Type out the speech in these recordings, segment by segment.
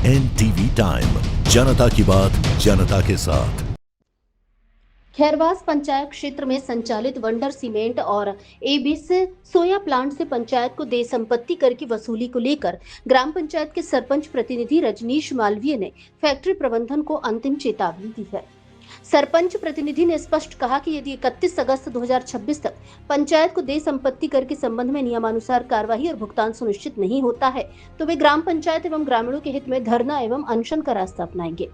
NTV time, जनता की बात जनता के साथ। खैरवास पंचायत क्षेत्र में संचालित वंडर सीमेंट और एबिस सोया प्लांट से पंचायत को देय संपत्ति कर की वसूली को लेकर ग्राम पंचायत के सरपंच प्रतिनिधि रजनीश मालवीय ने फैक्ट्री प्रबंधन को अंतिम चेतावनी दी है। सरपंच प्रतिनिधि ने स्पष्ट कहा कि यदि 31 अगस्त 2026 तक पंचायत को देय संपत्ति कर के संबंध में नियमानुसार कार्रवाई और भुगतान सुनिश्चित नहीं होता है तो वे ग्राम पंचायत एवं ग्रामीणों के हित में धरना एवं अनशन का रास्ता अपनाएंगे।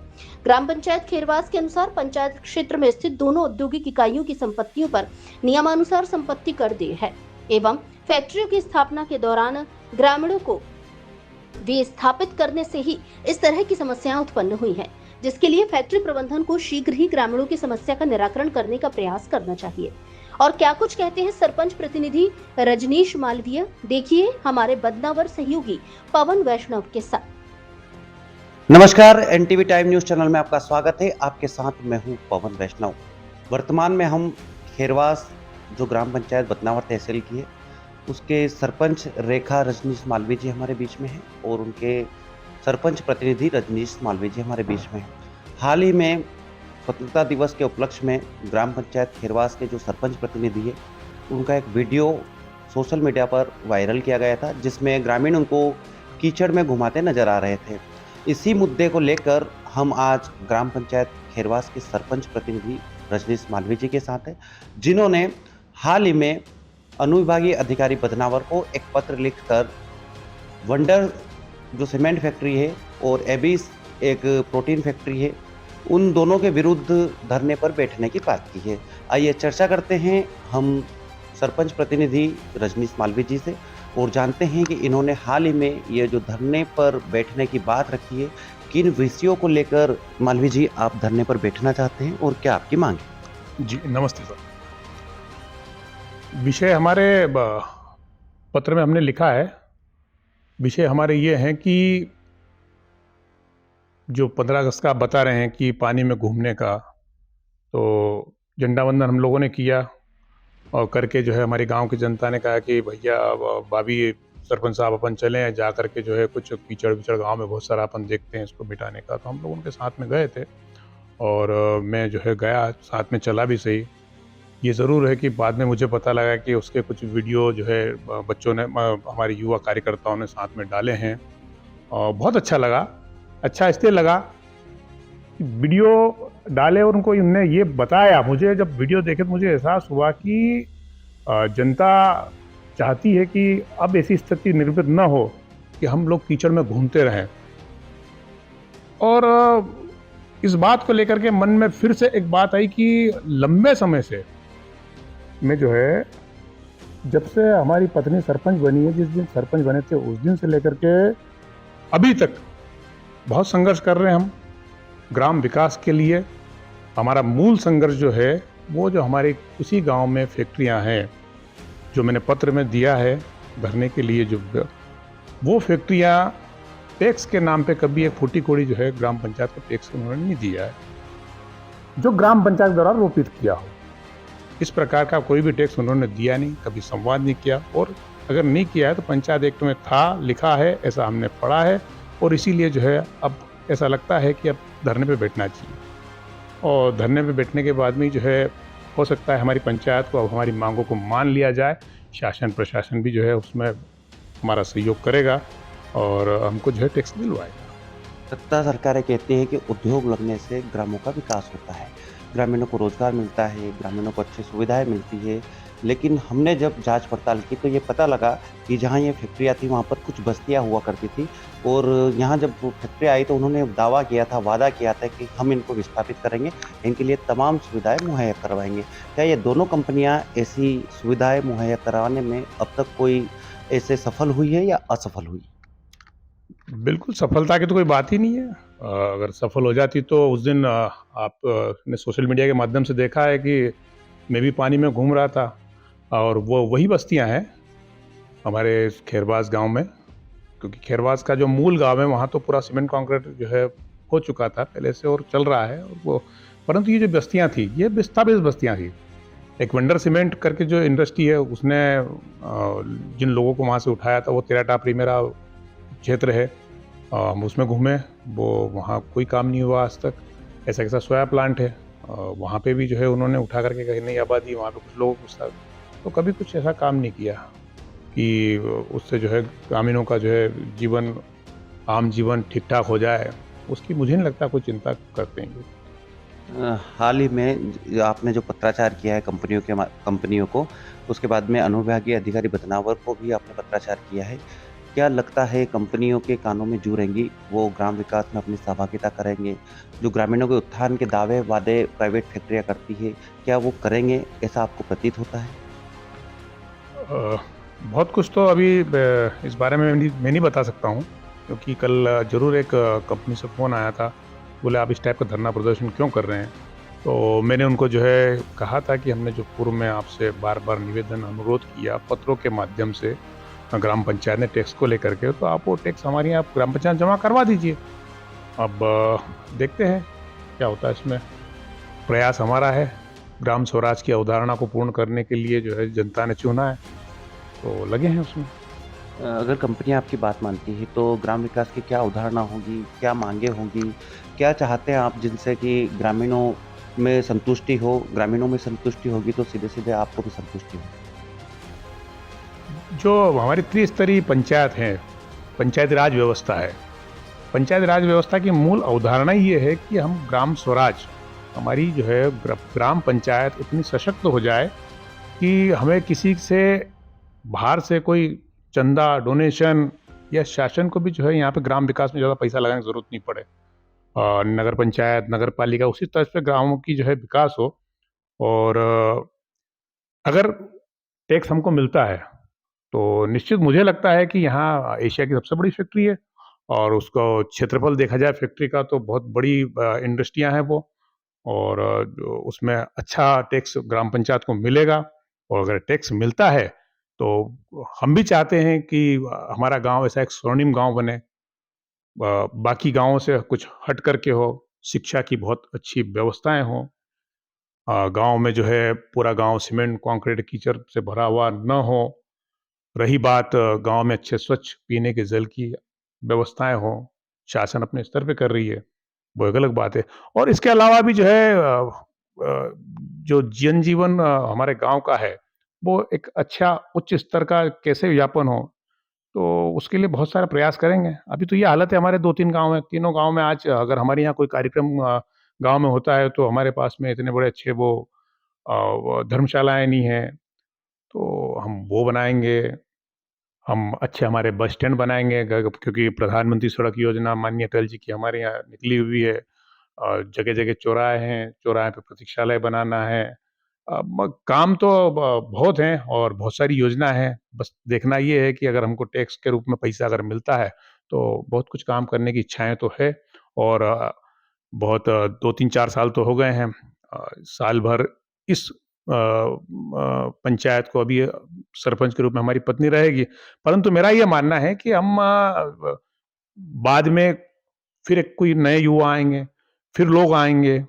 ग्राम पंचायत खैरवास के अनुसार पंचायत क्षेत्र में स्थित दोनों औद्योगिक इकाइयों की संपत्तियों पर नियमानुसार संपत्ति कर देय है एवं फैक्ट्रियों की स्थापना के दौरान ग्रामीणों को विस्थापित करने से ही इस तरह की समस्याएं उत्पन्न हुई हैं, जिसके लिए फैक्ट्री प्रबंधन को शीघ्र ही ग्रामीणों की समस्या का निराकरण करने का प्रयास करना चाहिए। और क्या कुछ कहते हैं सरपंच प्रतिनिधि रजनीश मालवीय, देखिए हमारे बदनावर सहयोगी पवन वैष्णव के साथ। नमस्कार, एनटीवी टाइम न्यूज चैनल में आपका स्वागत है। आपके साथ मैं हूं पवन वैष्णव। वर्तमान में हम खैरवास जो ग्राम पंचायत बदनावर तहसील की है उसके सरपंच रेखा रजनीश मालवीय जी हमारे बीच में हैं और उनके सरपंच प्रतिनिधि रजनीश मालवीय जी हमारे बीच में हैं। हाल ही में स्वतंत्रता दिवस के उपलक्ष्य में ग्राम पंचायत खैरवास के जो सरपंच प्रतिनिधि है उनका एक वीडियो सोशल मीडिया पर वायरल किया गया था, जिसमें ग्रामीण उनको कीचड़ में घुमाते नजर आ रहे थे। इसी मुद्दे को लेकर हम आज ग्राम पंचायत खैरवास के सरपंच प्रतिनिधि रजनीश मालवीय जी के साथ हैं, जिन्होंने हाल ही में अनुविभागीय अधिकारी बदनावर को एक पत्र लिखकर वंडर जो सीमेंट फैक्ट्री है और एबिस एक प्रोटीन फैक्ट्री है, उन दोनों के विरुद्ध धरने पर बैठने की बात की है। आइए चर्चा करते हैं हम सरपंच प्रतिनिधि रजनीश मालवीय जी से और जानते हैं कि इन्होंने हाल ही में ये जो धरने पर बैठने की बात रखी है, किन विषयों को लेकर मालवीय जी आप धरने पर बैठना चाहते हैं और क्या आपकी मांग है? जी नमस्ते सर। विषय हमारे पत्र में हमने लिखा है, विषय हमारे ये हैं कि जो 15 अगस्त का आप बता रहे हैं कि पानी में घूमने का, तो झंडा वंदन हम लोगों ने किया और करके जो है हमारी गांव की जनता ने कहा कि भैया भाभी सरपंच साहब अपन चलें, जा करके जो है कुछ कीचड़ विचड़ गांव में बहुत सारा अपन देखते हैं इसको मिटाने का। तो हम लोग उनके साथ में गए थे और मैं जो है गया, साथ में चला भी सही। ये ज़रूर है कि बाद में मुझे पता लगा कि उसके कुछ वीडियो जो है बच्चों ने, हमारे युवा कार्यकर्ताओं ने साथ में डाले हैं और बहुत अच्छा लगा। अच्छा इसलिए लगा कि वीडियो डाले और उनको उनने ये बताया। मुझे जब वीडियो देखे तो मुझे एहसास हुआ कि जनता चाहती है कि अब ऐसी स्थिति निर्मित न हो कि हम लोग कीचड़ में घूमते रहें। और इस बात को लेकर के मन में फिर से एक बात आई कि लंबे समय से मैं जो है, जब से हमारी पत्नी सरपंच बनी है, जिस दिन सरपंच बने थे उस दिन से लेकर के अभी तक बहुत संघर्ष कर रहे हैं हम ग्राम विकास के लिए। हमारा मूल संघर्ष जो है वो जो हमारे उसी गांव में फैक्ट्रियां हैं जो मैंने पत्र में दिया है भरने के लिए, जो वो फैक्ट्रियां टैक्स के नाम पे कभी एक फूटी कोड़ी जो है ग्राम पंचायत को टैक्स उन्होंने नहीं दिया है, जो ग्राम पंचायत द्वारा रोपित किया हो। इस प्रकार का कोई भी टैक्स उन्होंने दिया नहीं, कभी संवाद नहीं किया। और अगर नहीं किया है तो पंचायत एक्ट में था, लिखा है, ऐसा हमने पढ़ा है और इसीलिए जो है अब ऐसा लगता है कि अब धरने पे बैठना चाहिए। और धरने पे बैठने के बाद में जो है हो सकता है हमारी पंचायत को, अब हमारी मांगों को मान लिया जाए। शासन प्रशासन भी जो है उसमें हमारा सहयोग करेगा और हमको जो है टैक्स दिलवाएगा। सत्ता सरकारें कहती हैं कि उद्योग लगने से ग्रामों का विकास होता है, ग्रामीणों को रोजगार मिलता है, ग्रामीणों को अच्छी सुविधाएं मिलती है। लेकिन हमने जब जांच पड़ताल की तो ये पता लगा कि जहां ये फैक्ट्रियां थी वहां पर कुछ बस्तियां हुआ करती थी और यहां जब फैक्ट्री आई तो उन्होंने दावा किया था, वादा किया था कि हम इनको विस्थापित करेंगे, इनके लिए तमाम सुविधाएं मुहैया करवाएंगे। क्या ये दोनों कंपनियां ऐसी सुविधाएं मुहैया करवाने में अब तक कोई ऐसे सफल हुई है या असफल हुई? बिल्कुल सफलता की तो कोई बात ही नहीं है। अगर सफल हो जाती तो उस दिन आपने सोशल मीडिया के माध्यम से देखा है कि मैं भी पानी में घूम रहा था और वो वही बस्तियां हैं हमारे खैरवास गांव में, क्योंकि खैरवास का जो मूल गांव है वहाँ तो पूरा सीमेंट कंक्रीट जो है हो चुका था पहले से और चल रहा है। और वो परंतु ये जो बस्तियां थी ये विस्थापित बस्तियां थी। एक वंडर सीमेंट करके जो इंडस्ट्री है उसने जिन लोगों को वहाँ से उठाया था वो तेराटा प्रीमेरा क्षेत्र है हम उसमें घूमे, वो वहाँ कोई काम नहीं हुआ आज तक। ऐसा कैसा सोया प्लांट है, वहाँ पे भी जो है उन्होंने उठा करके कहीं नई आबादी वहाँ पे कुछ लोगों के साथ, तो कभी कुछ ऐसा काम नहीं किया कि उससे जो है ग्रामीणों का जो है जीवन, आम जीवन ठीक-ठाक हो जाए। उसकी मुझे नहीं लगता कोई चिंता करते हैं लोग। हाल ही में आपने जो पत्राचार किया है कंपनियों को, उसके बाद में अनुविभागीय अधिकारी बदनावर को भी आपने पत्राचार किया है। क्या लगता है कंपनियों के कानों में जू रहेंगी, वो ग्राम विकास में अपनी सहभागिता करेंगे? जो ग्रामीणों के उत्थान के दावे-वादे प्राइवेट फैक्ट्रियाँ करती है, क्या वो करेंगे, ऐसा आपको प्रतीत होता है? अ, बहुत कुछ तो अभी इस बारे में मैं नहीं बता सकता हूँ, क्योंकि कल ज़रूर एक कंपनी से फ़ोन आया था, बोले आप इस टाइप का धरना प्रदर्शन क्यों कर रहे हैं? तो मैंने उनको जो है कहा था कि हमने जो पूर्व में आपसे बार-बार निवेदन अनुरोध किया पत्रों के माध्यम से, ग्राम पंचायत ने टैक्स को लेकर के, तो आप वो टैक्स हमारे यहाँ ग्राम पंचायत जमा करवा दीजिए। अब देखते हैं क्या होता है इसमें। प्रयास हमारा है, ग्राम स्वराज की अवधारणा को पूर्ण करने के लिए जो है जनता ने चुना है, तो लगे हैं उसमें। अगर कंपनियाँ आपकी बात मानती हैं, तो ग्राम विकास की क्या अवधारणा होगी, क्या माँगें होंगी? क्या चाहते हैं आप जिनसे कि ग्रामीणों में संतुष्टि होगी तो सीधे-सीधे आपको भी संतुष्टि होगी? जो हमारी त्रिस्तरीय पंचायत है, पंचायती राज व्यवस्था है, पंचायती राज व्यवस्था की मूल अवधारणा ये है कि हम ग्राम स्वराज, हमारी जो है ग्राम पंचायत इतनी सशक्त हो जाए कि हमें किसी से बाहर से कोई चंदा, डोनेशन या शासन को भी जो है यहाँ पे ग्राम विकास में ज़्यादा पैसा लगाने की ज़रूरत नहीं पड़े। नगर पंचायत, नगर पालिका उसी तरह से गाँवों की जो है विकास हो। और अगर टैक्स हमको मिलता है, तो निश्चित मुझे लगता है कि यहाँ एशिया की सबसे बड़ी फैक्ट्री है, और उसका क्षेत्रफल देखा जाए फैक्ट्री का तो बहुत बड़ी इंडस्ट्रियाँ हैं वो। और जो उसमें अच्छा टैक्स ग्राम पंचायत को मिलेगा, और अगर टैक्स मिलता है, तो हम भी चाहते हैं कि हमारा गाँव ऐसा एक स्वर्णिम गाँव बने। बाकी गाँवों से कुछ हट कर के हो, शिक्षा की बहुत अच्छी व्यवस्थाएँ हों। गाँव में जो है पूरा गाँव सीमेंट, कंक्रीट, कीचड़ से भरा हुआ ना हो। रही बात गाँव में अच्छे स्वच्छ पीने के जल की व्यवस्थाएँ हों, शासन अपने स्तर पे कर रही है, वो एक अलग बात है। और इसके अलावा भी जो है अ, जो जनजीवन हमारे गाँव का है, वो एक अच्छा उच्च स्तर का कैसे व्यापन हो, तो उसके लिए बहुत सारे प्रयास करेंगे। अभी तो ये हालत है हमारे 2-3 गाँव में, तीनों गाँव में आज अगर हमारे यहाँ कोई कार्यक्रम गाँव में होता है, तो हमारे पास में इतने बड़े अच्छे वो धर्मशालाएँ नहीं हैं, तो हम वो बनाएँगे। हम अच्छे हमारे बस स्टैंड बनाएँगे, क्योंकि प्रधानमंत्री सड़क योजना माननीय अटल जी की हमारे यहाँ निकली हुई है। जगह-जगह चौराहे हैं, चौराहे पे प्रतीक्षालय बनाना है। काम तो बहुत हैं और बहुत सारी योजना है। बस देखना ये है कि अगर हमको टैक्स के रूप में पैसा अगर मिलता है, तो बहुत कुछ काम करने की इच्छाएँ तो है। और 2-3-4 साल तो हो गए हैं। साल भर इस पंचायत को अभी सरपंच के रूप में हमारी पत्नी रहेगी। परंतु मेरा ये मानना है कि हम बाद में फिर एक कोई नए युवा आएँगे, फिर लोग आएँगे,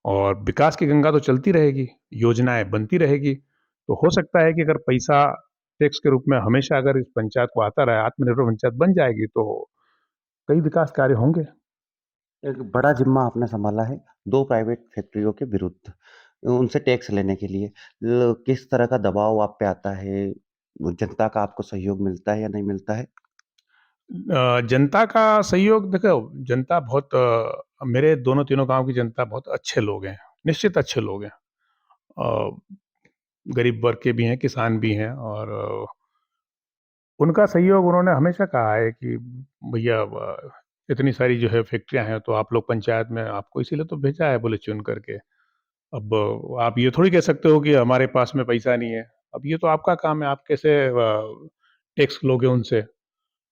और विकास की गंगा तो चलती रहेगी, योजनाएँ बनती रहेगी। तो हो सकता है कि अगर पैसा टैक्स के रूप में हमेशा अगर इस पंचायत को आता रहा, आत्मनिर्भर पंचायत बन जाएगी, तो कई विकास कार्य होंगे। एक बड़ा ज़िम्मा आपने सँभाला है, 2 प्राइवेट फैक्ट्रियों के विरुद्ध, उनसे टैक्स लेने के लिए। किस तरह का दबाव आप पे आता है? जनता का आपको सहयोग मिलता है या नहीं मिलता है? जनता का सहयोग देखो, जनता बहुत मेरे दोनों तीनों गाँव की जनता बहुत अच्छे लोग हैं, निश्चित अच्छे लोग हैं। अ, गरीब वर्ग के भी हैं, किसान भी हैं, और उनका सहयोग उन्होंने हमेशा कहा है कि भैया इतनी सारी जो है फैक्ट्रियाँ हैं, तो आप लोग पंचायत में आपको इसीलिए तो भेजा है बोले चुन करके। अब आप ये थोड़ी कह सकते हो कि हमारे पास में पैसा नहीं है। अब ये तो आपका काम है, आप कैसे टैक्स लोगे उनसे?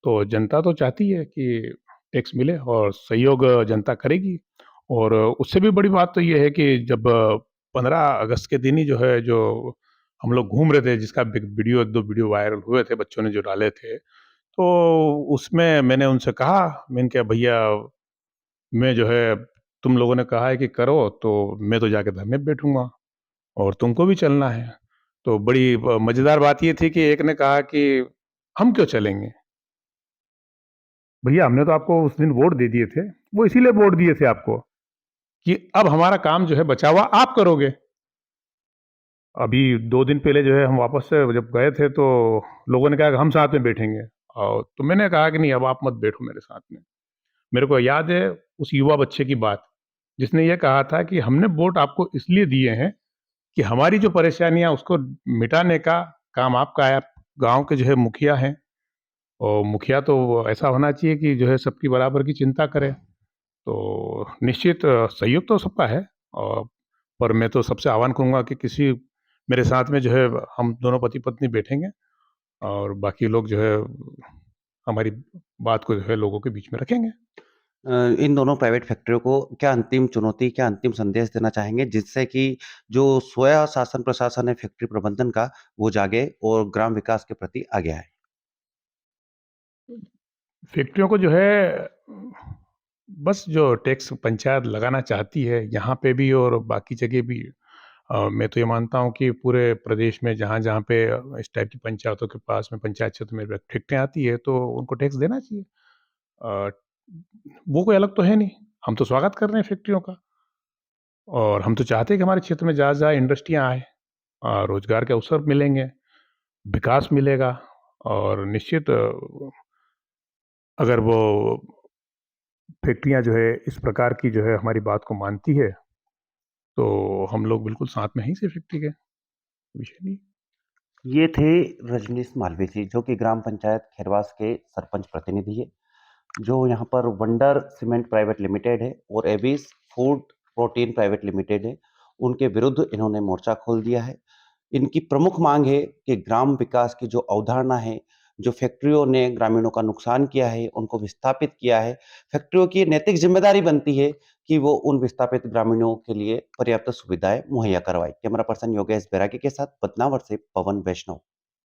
तो जनता तो चाहती है कि टैक्स मिले, और सहयोग जनता करेगी। और उससे भी बड़ी बात तो ये है कि जब 15 अगस्त के दिन ही जो है, जो हम लोग घूम रहे थे, जिसका वीडियो 1-2 वीडियो वायरल हुए थे, बच्चों ने जो डाले थे, तो उसमें मैंने उनसे कहा, मैंने कहा भैया, मैं जो है, तुम लोगों ने कहा है कि करो, तो मैं तो जाके धरने पे बैठूँगा, और तुमको भी चलना है। तो बड़ी मज़ेदार बात ये थी कि एक ने कहा कि हम क्यों चलेंगे? भैया हमने तो आपको उस दिन वोट दे दिए थे, वो इसीलिए वोट दिए थे आपको कि अब हमारा काम जो है बचा हुआ आप करोगे। अभी 2 दिन पहले जो है हम वापस से जब गए थे तो लोगों ने कहा कि हम साथ में बैठेंगे, और तो मैंने कहा कि नहीं, अब आप मत बैठो मेरे साथ में। मेरे को याद है उस युवा बच्चे की बात, जिसने ये कहा था कि हमने वोट आपको इसलिए दिए हैं कि हमारी जो परेशानियाँ उसको मिटाने का काम आपका है। आप गाँव के जो है मुखिया हैं, और मुखिया तो ऐसा होना चाहिए कि जो है सबकी बराबर की चिंता करे। तो निश्चित सहयोग तो सबका है, और पर मैं तो सबसे आह्वान करूँगा कि किसी मेरे साथ में जो है हम दोनों पति-पत्नी बैठेंगे, और बाकी लोग जो है हमारी बात को जो है लोगों के बीच में रखेंगे। इन दोनों प्राइवेट फैक्ट्रियों को क्या अंतिम चुनौती, क्या अंतिम संदेश देना चाहेंगे जिससे कि जो स्वयं शासन प्रशासन है फैक्ट्री प्रबंधन का, वो जागे और ग्राम विकास के प्रति आगे आए? फैक्ट्रियों को जो है बस जो टैक्स पंचायत लगाना चाहती है यहाँ पे भी और बाकी जगह भी, मैं तो ये मानता हूँ कि पूरे प्रदेश में जहाँ-जहाँ पे इस टाइप की पंचायतों के पास में पंचायत क्षेत्र में फैक्ट्रियाँ आती है तो उनको टैक्स देना चाहिए। अ, वो कोई अलग तो है नहीं, हम तो स्वागत कर रहे हैं फैक्ट्रियों का, और हम तो चाहते हैं कि हमारे क्षेत्र में ज़्यादा इंडस्ट्रियाँ आएँ, रोज़गार के अवसर मिलेंगे, विकास मिलेगा, और निश्चित अगर वो फैक्ट्रियाँ जो है इस प्रकार की जो है हमारी बात को मानती है, तो हम लोग बिल्कुल साथ में हैं इसी फैक्ट्री के, विषय नहीं। ये थे रजनीश मालवीय जी, जो कि ग्राम पंचायत खैरवास के सरपंच प्रतिनिधि है, जो यहाँ पर वंडर सीमेंट प्राइवेट लिमिटेड है और एबिस फूड प्रोटीन प्राइवेट लिमिटेड है, उनके विरुद्ध इन्होंने मोर्चा खोल दिया है। इनकी प्रमुख मांग है कि ग्राम विकास की जो अवधारणा है, जो फैक्ट्रियों ने ग्रामीणों का नुकसान किया है, उनको विस्थापित किया है, फैक्ट्रियों की नैतिक जिम्मेदारी बनती है कि वो उन विस्थापित ग्रामीणों के लिए पर्याप्त सुविधाएं मुहैया करवाए। कैमरा पर्सन योगेश बैरागी के साथ बदनावर से पवन वैष्णव।